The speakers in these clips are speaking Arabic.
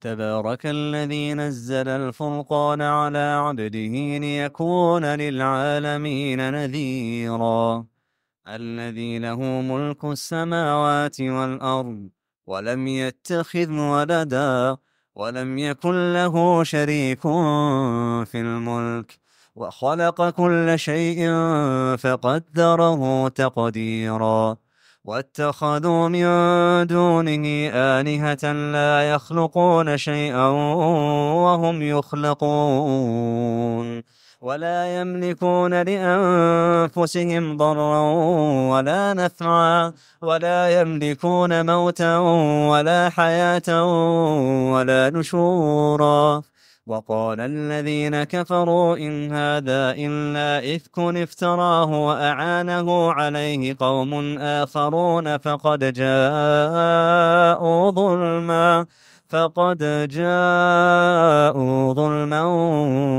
تبارك الذي نزل الفرقان على عبده ليكون للعالمين نذيرا. الذي له ملك السماوات والأرض ولم يتخذ ولدا ولم يكن له شريك في الملك وخلق كل شيء فقدره تقديرا. واتخذوا من دونه آلهة لا يخلقون شيئا وهم يخلقون ولا يملكون لأنفسهم ضرا ولا نفعا ولا يملكون موتا ولا حياة ولا نشورا. وقال الذين كفروا إن هذا إلا إفك افتراه وأعانه عليه قوم آخرون فقد جاءوا ظلما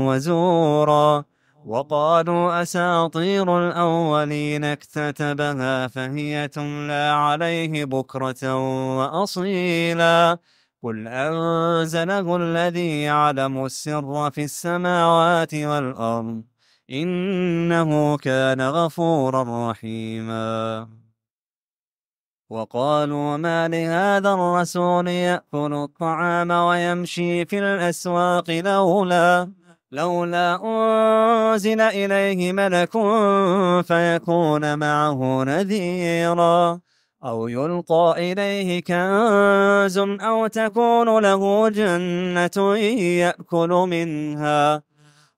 وزورا. وقالوا أساطير الأولين اكتتبها فهي تملى عليه بكرة وأصيلا. قل أنزله الذي يعلم السر في السماوات والأرض إنه كان غفورا رحيما. وقالوا ما لهذا الرسول يأكل الطعام ويمشي في الأسواق لولا أنزل إليه ملك فيكون معه نذيرا أو يلقى إليه كنز أو تكون له جنة يأكل منها.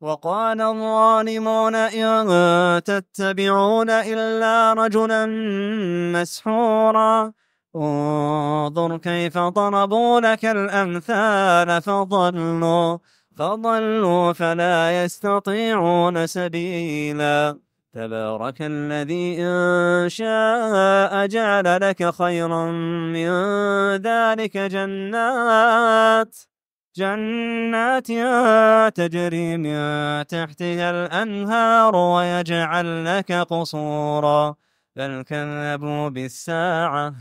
وقال الظالمون إن تتبعون إلا رجلا مسحورا. انظر كيف ضربوا لك الأمثال فضلوا فلا يستطيعون سبيلا. تبارك الذي إن شاء جعل لك خيرا من ذلك جنات تجري من تحتها الأنهار ويجعل لك قصورا بل كذبوا بالساعة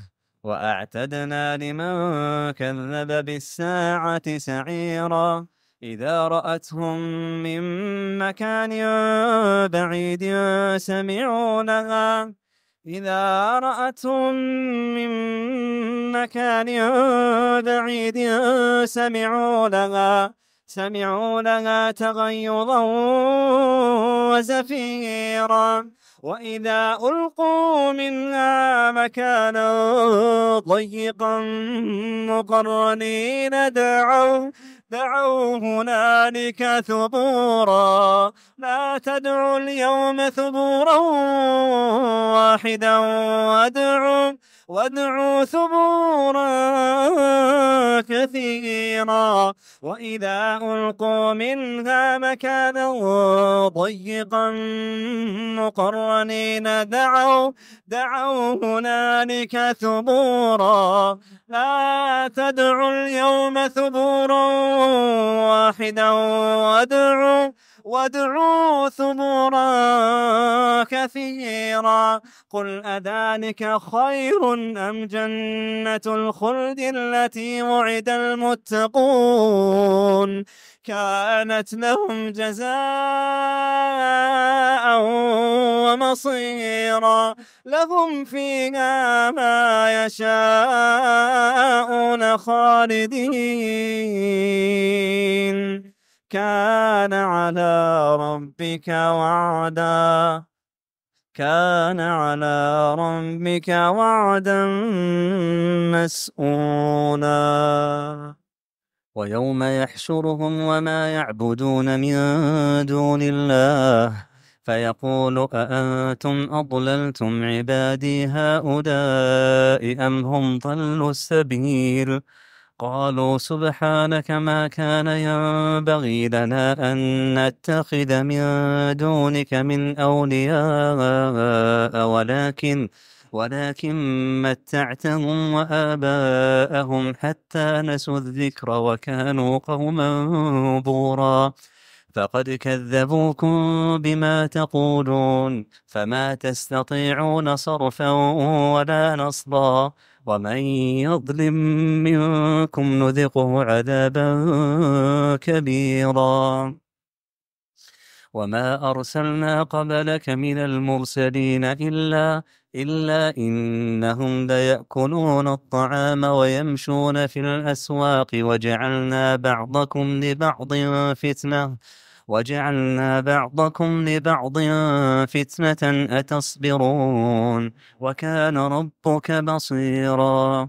وأعتدنا لمن كذب بالساعة سعيرا. إذا رأتهم من مكان بعيد سمعوا لها سمعوا لها تغيظا وزفيرا. وإذا ألقوا منها مكانا ضيقا مقرنين دعوا هنالك ثبورا. لا تدعوا اليوم ثبورا واحدا وادعوا ثبورا كثيرا. وإذا ألقوا منها مكانا ضيقا مقرنين دعوا هنالك ثبورا. لا تدعوا اليوم ثبورا واحدا وادعوا ثبورا كثيرا. قل أذلك خير أم جنة الخلد التي وعد المتقون كانت لهم جزاء ومصيرا. لهم فيها ما يشاءون خالدين كان على ربك وعدا مسئولا. ويوم يحشرهم وما يعبدون من دون الله فيقول أأنتم أضللتم عبادي هؤلاء أم هم ضلوا السبيل. قالوا سبحانك ما كان ينبغي لنا أن نتخذ من دونك من أولياء ولكن متعتهم وآباءهم حتى نسوا الذكر وكانوا قوما بورا. فقد كذبوكم بما تقولون فما تستطيعون صرفا ولا نصرا ومن يظلم منكم نذقه عذابا كبيرا. وما أرسلنا قبلك من المرسلين إلا إنهم ليأكلون الطعام ويمشون في الأسواق وجعلنا بعضكم لبعض فتنة أتصبرون وكان ربك بصيرا.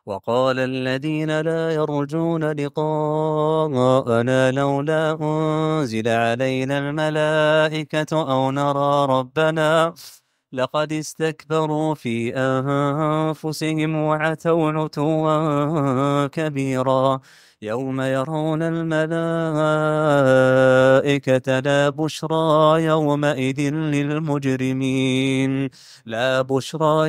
وقال الذين لا يرجون لقاءنا لولا أنزل علينا الملائكة أو نرى ربنا لقد استكبروا في أنفسهم وعتوا عتوا كبيرا. يوم يرون الملائكة لا بشرى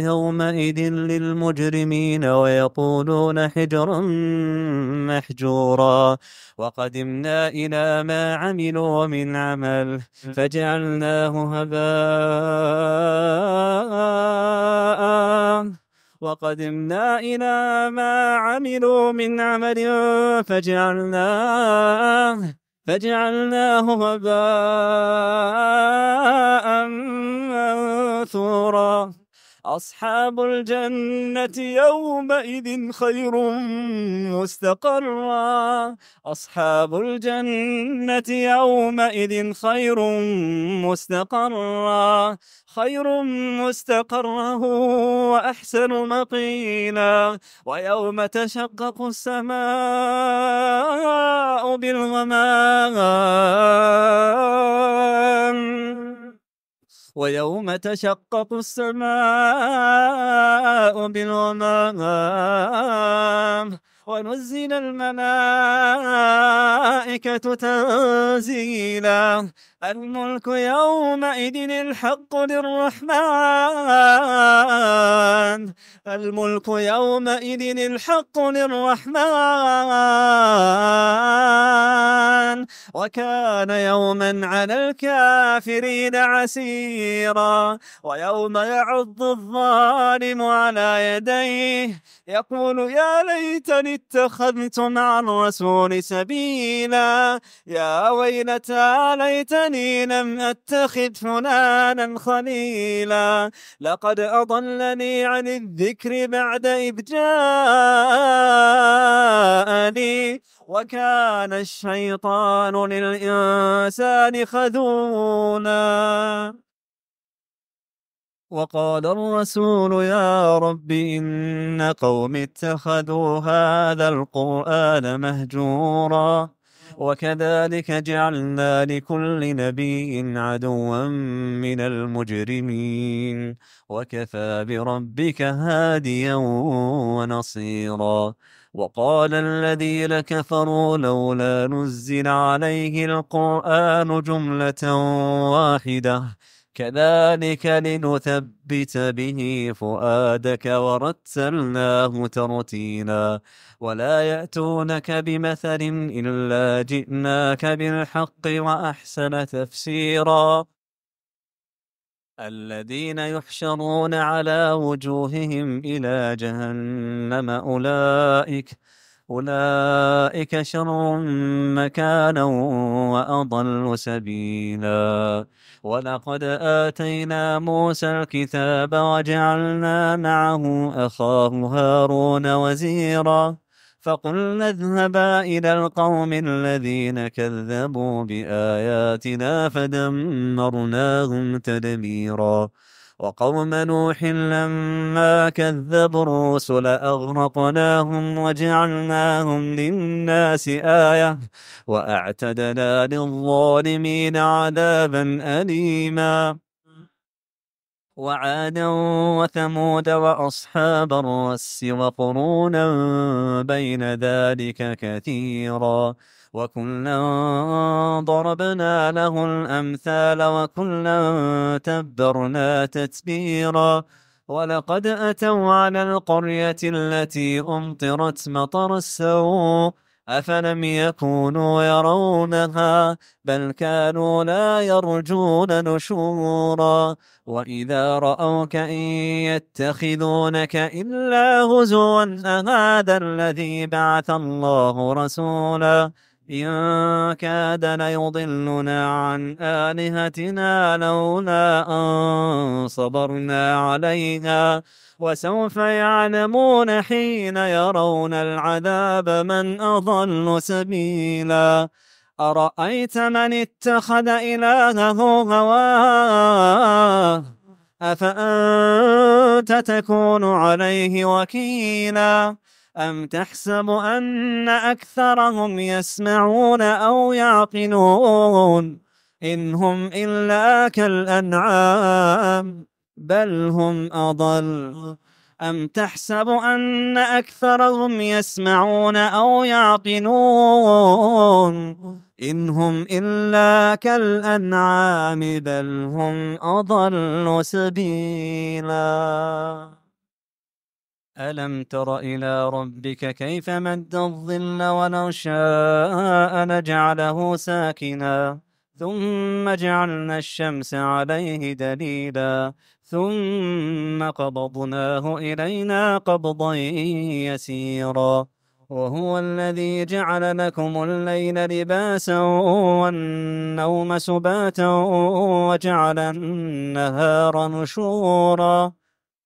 يومئذ للمجرمين ويقولون حجرا محجورا. وقدمنا إلى ما عملوا من عمل فجعلناه هباء وقدمنا إلى ما عملوا من عمل فجعلناه هباء منثورا. أصحاب الجنة يومئذ خير مستقرا وأحسن مقيلا. ويوم تشقق السماء بالغمام ونزل الملائكة تنزيلا. الملك يومئذ الحق للرحمن وكان يوما على الكافرين عسيرا. ويوم يعض الظالم على يديه يقول يا ليتني اتخذت مع الرسول سبيلا. يا ويلتى ليتني لم أتخذ فلانا خليلا. لقد أضلني عن الذكر بعد إذ جاءني وكان الشيطان للإنسان خذولا. وقال الرسول يا رب إن قوم اتخذوا هذا القرآن مهجورا. وكذلك جعلنا لكل نبي عدوا من المجرمين وكفى بربك هاديا ونصيرا. وقال الذين كفروا لولا نزل عليه القرآن جملة واحدة كذلك لنثبت به فؤادك ورتلناه ترتيلا. ولا يأتونك بمثل إلا جئناك بالحق وأحسن تفسيرا. الذين يحشرون على وجوههم إلى جهنم أولئك شر مكانا وأضل سبيلا. ولقد آتينا موسى الكتاب وجعلنا معه أخاه هارون وزيرا. فقلنا اذهبا إلى القوم الذين كذبوا بآياتنا فدمرناهم تدميرا. وقوم نوح لما كذبوا الرسل أغرقناهم وجعلناهم للناس آية وأعتدنا للظالمين عذابا أليما. وعادا وثمود وأصحاب الرس وقرونا بين ذلك كثيرا. وكلا ضربنا له الأمثال وكلا تبرنا تتبيرا. ولقد أتوا على القرية التي أمطرت مطر السوء أفلم يكونوا يرونها بل كانوا لا يرجون نشورا وإذا رأوك إن يتخذونك إلا هزوا أهذا الذي بعث الله رسولا إن كاد ليضلنا عن آلهتنا لولا أن صبرنا عليها وسوف يعلمون حين يرون العذاب من أضل سبيلا أرأيت من اتخذ إلهه هواه أفأنت تكون عليه وكيلا أم تحسب أن أكثرهم يسمعون أو يعقلون إن هم إلا كالأنعام بل هم أضل أم تحسب أن أكثرهم يسمعون أو يعقلون إن هم إلا كالأنعام بل هم أضل سبيلا ألم تر إلى ربك كيف مد الظل ولو شاء لجعله ساكنا ثم جعلنا الشمس عليه دليلا ثم قبضناه إلينا قبضا يسيرا وهو الذي جعل لكم الليل لباسا والنوم سباتا وجعل النهار نشورا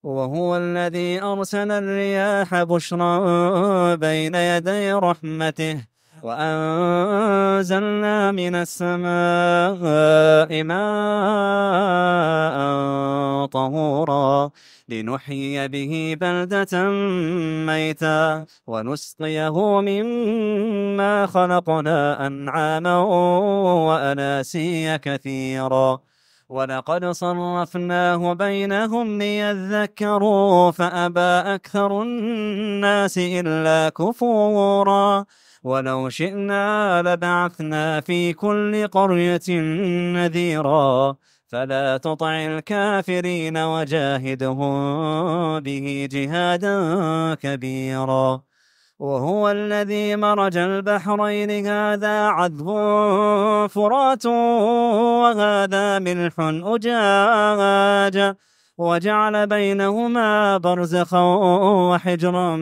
وهو الذي أرسل الرياح بشرا بين يدي رحمته وأنزلنا من السماء ماء طهورا لنحيي به بلدة ميتا ونسقيه مما خلقنا أنعاما وأناسيا كثيرا ولقد صرفناه بينهم ليذكروا فأبى أكثر الناس إلا كفورا ولو شئنا لبعثنا في كل قرية نذيرا فلا تطع الكافرين وجاهدهم به جهادا كبيرا وهو الذي مرج البحرين هذا عذب فرات وهذا ملح أجاج وجعل بينهما برزخا وحجرا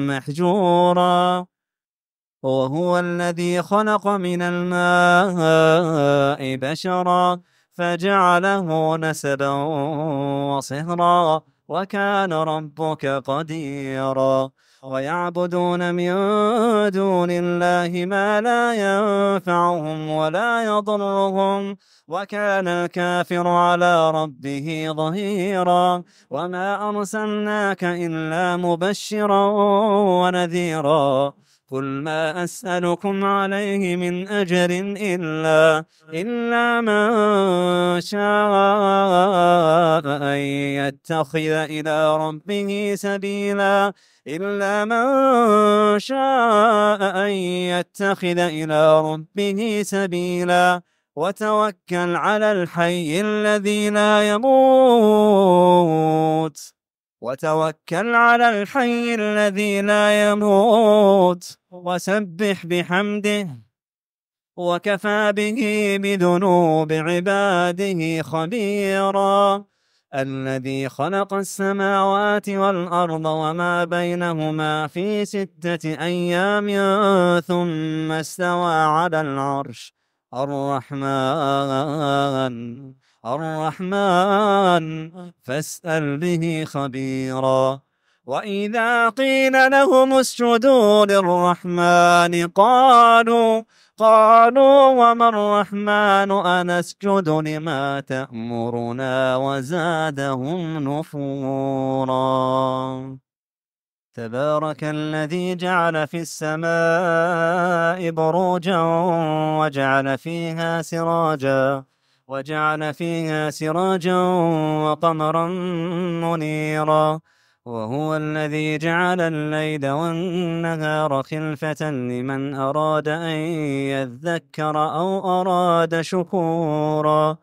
محجورا وهو الذي خلق من الماء بشرا فجعله نسبا وصهرا وكان ربك قديرا ويعبدون من دون الله ما لا ينفعهم ولا يضرهم وكان الكافر على ربه ظهيرا وما أرسلناك إلا مبشرا ونذيرا قل ما أسألكم عليه من أجر إلا من شاء أن يتخذ إلى ربه سبيلا إلا من شاء أن يتخذ إلى ربه سبيلا وتوكل على الحي الذي لا يموت وسبح بحمده وكفى به بذنوب عباده خبيرا الذي خلق السماوات والأرض وما بينهما في 6 أيام ثم استوى على العرش الرحمن فاسأل به خبيرا وإذا قيل لهم اسجدوا للرحمن قالوا وما الرحمن أنسجد لما تأمرنا وزادهم نفورا تبارك الذي جعل في السماء بروجا وجعل فيها سراجا وقمرا منيرا وهو الذي جعل الليل والنهار خلفة لمن أراد أن يذكر أو أراد شكورا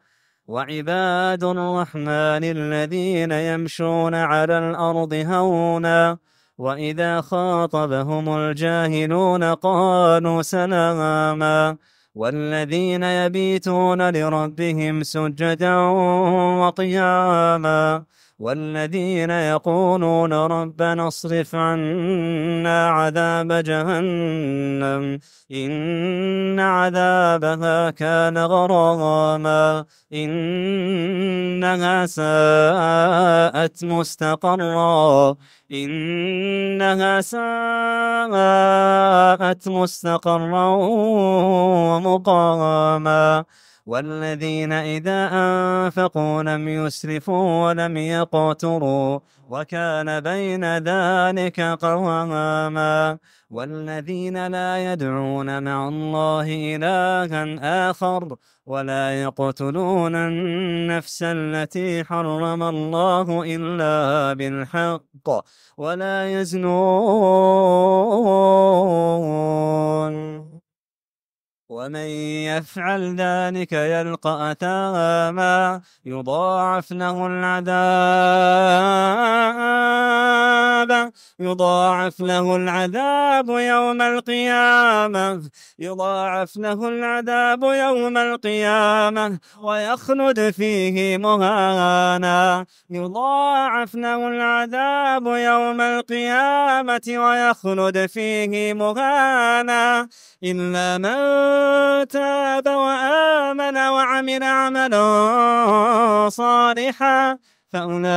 وعباد الرحمن الذين يمشون على الأرض هونا وإذا خاطبهم الجاهلون قالوا سلاما والذين يبيتون لربهم سجدا وقياما والذين يقولون ربنا اصرف عنا عذاب جهنم إن عذابها كان غراما إنها ساءت مستقرا إنها ساءت مستقرا ومقاما والذين إذا أنفقوا لم يسرفوا ولم يقتروا وكان بين ذلك قواما والذين لا يدعون مع الله إلها آخر ولا يقتلون النفس التي حرم الله إلا بالحق ولا يزنون ومن يفعل ذلك يلقى أثاما يضاعف له العذاب يوم القيامة ويخلد فيه مهانا إلا من تاب وآمن وعمل عملا صالحا فأولئك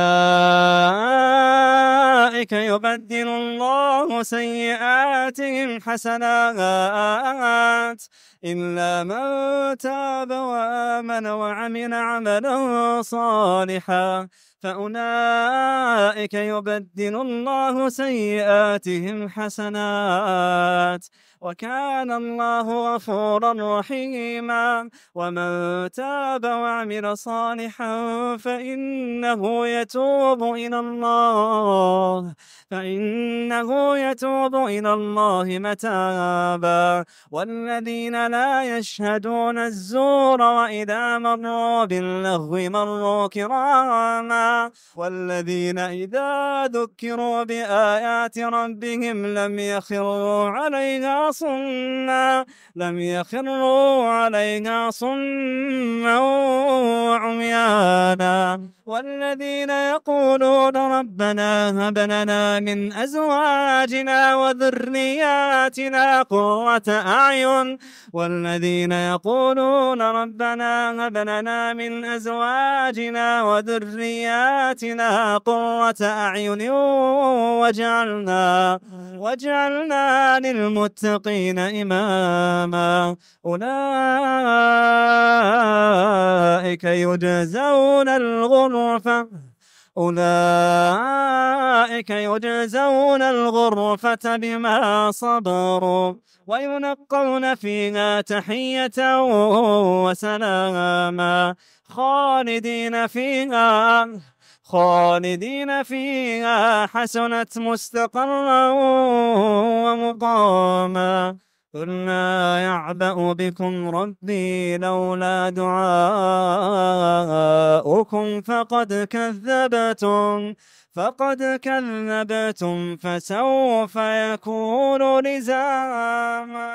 يبدل الله سيئاتهم حسنات إلا من تاب وآمن وعمل عملا صالحا فأولئك يبدل الله سيئاتهم حسنات وكان الله غفورا رحيما ومن تاب وعمل صالحا فإنه يتوب إلى الله متابا والذين لا يشهدون الزور وإذا مروا باللغو مروا كراما والذين إذا ذكروا بآيات ربهم لم يخروا عليها صما وعميانا والذين يقولون ربنا هب لنا من أزواجنا وذرياتنا قرة أعين واجعلنا للمتقين إماما أولئك يجزون الغرفة بما صبروا ويلقون فيها تحية وسلاما خالدين فيها حسنت مستقرا ومقاما قل لا يعبأ بكم ربي لولا دعاؤكم فقد كذبتم فسوف يكون لزاما.